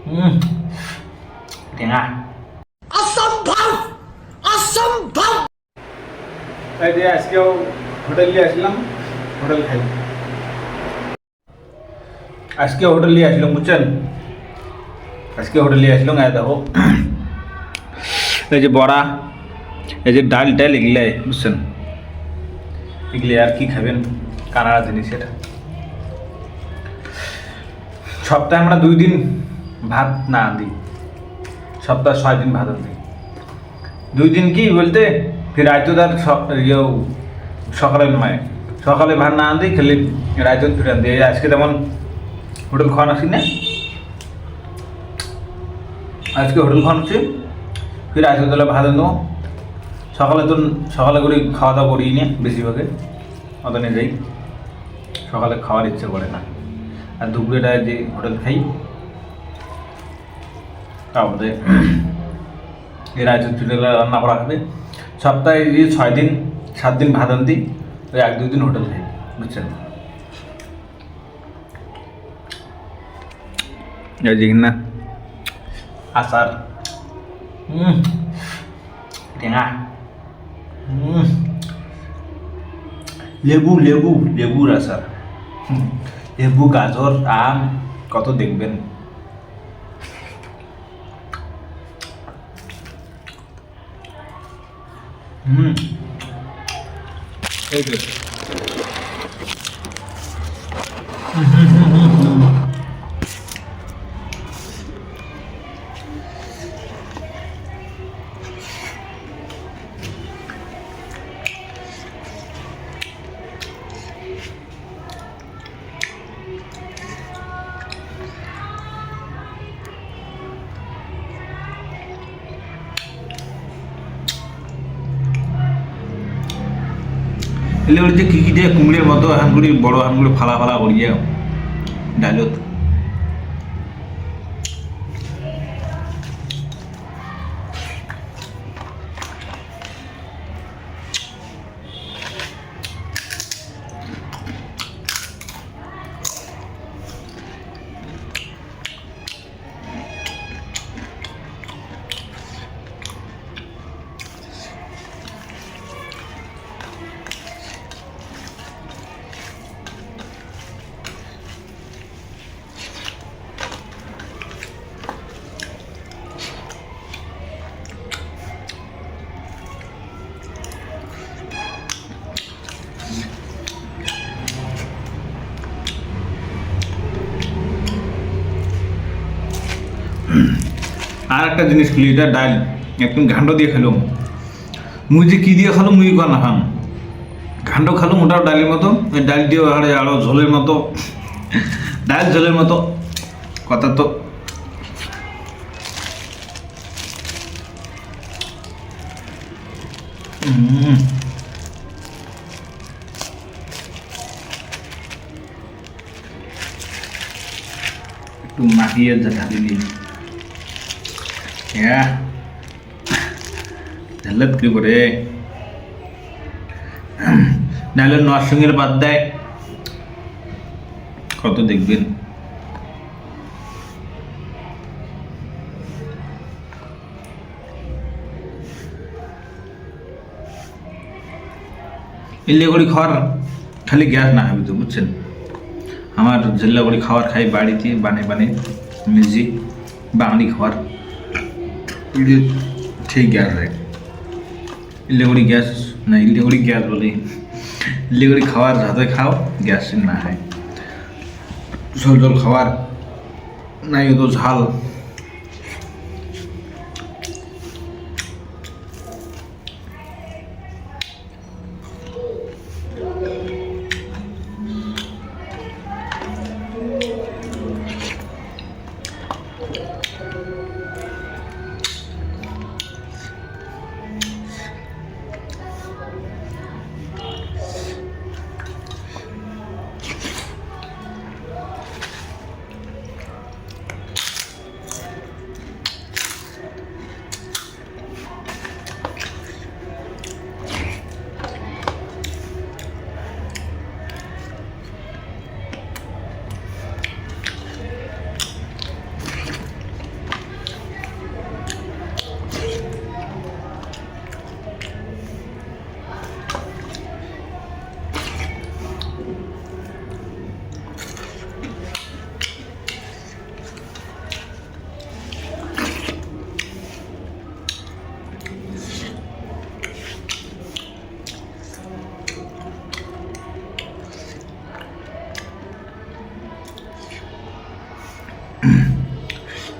হুম, টেঙা। এই যে আজকেও হোটেল নিয়ে আসলাম, হোটেল খাই। আজকে হোটেল নিয়ে আসলাম, বুঝছেন? আজকে হোটেল নিয়ে আসলাম, দেখো এই যে বড়া, এই যে ডাল টাল এগুলাই, বুঝছেন? এগুলি আর কি খাবেন, কানাড়া জিনিস এটা। সপ্তাহে আমরা 2 দিন ভাত না দিই, সপ্তাহে 6 দিন ভাত দিই। 2 দিন কি বলতে ফির রাইতো তার সকালে নয়, সকালে ভাত না দিই, খেলে রাইতো ফিরে দিই। আজকে তেমন হোটেল খাওয়ানো আসি না, আজকে হোটেল খাওয়ানো হচ্ছে, ফির রাইতো তাহলে ভাত নেবো। সকালে তো সকালে করে খাওয়া দাওয়া করি না, বেশিরভাগে অত নিয়ে যাই, সকালে খাওয়ার ইচ্ছে করে না। আর দুপুরেটা যে হোটেল খাই, তারপরে এই রাইতো চুলে রান্না করা হবে। সপ্তাহে এই 6 দিন 7 দিন ভাত আনতি, ওই 1-2 দিন হোটেল খাই, বুঝছেন? এই যে না আচার, টেঙা, লেবু লেবু লেবুর আচার, লেবু, গাজর, আম, কত দেখবেন। এই তো এলে ওই যে কি দিয়ে কুমড়ের মতো হানগুড়ি, বড় হানগুলো ফালা ফালা করিয়ে ডালত। আর একটা জিনিস খেলি, এটা ডাল একদম ঘান্ড দিয়ে খেলাম। মুই যে কি দিয়ে খালো মুই কর না খাম, ঘান্ড খালো ওটাও ডালের মতো, ওই ডাল দিয়ে আরো ঝোলের মতো, ডাল ঝোলের মতো কথা তো। একটু মাখিয়ে ঢালি দিই, ঝাল্লাত কি করে নাহলে নরসিংহের বাদ দেয়, কত দেখবেন। এলে করে খাওয়ার খালি গ্যাস না হবে তো, বুঝছেন? আমার জেল্লা করে খাওয়ার খাই বাড়িতে বানিয়ে নিজে বাঙালি খাওয়ার, ঠিক গ্যাস হয়। ইলেগুড়ি গ্যাস না, ইলেগুড়ি গ্যাস বলে, ইলেগুড়ি খাওয়ার হাতে খাও, গ্যাস না হয়। ঝোল ঝোল খাওয়ার নাই, তো ঝাল।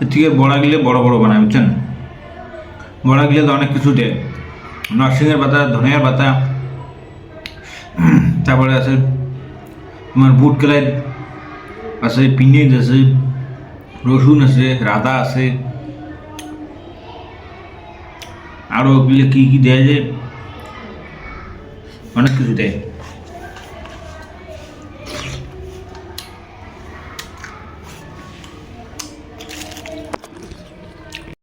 এর থেকে বড়া গিলে বড় বড় বানায় বুঝছেন, বড়া গিলে তো অনেক কিছু দেয়, নরসিংহের পাতা, ধনিয়ার পাতা, তারপরে আছে তোমার বুট কলাই আছে, পিঁয়াজ আছে, রসুন আছে, রাধা আছে, আরও ওগুলো কী কী দেয় যে অনেক কিছু দেয়।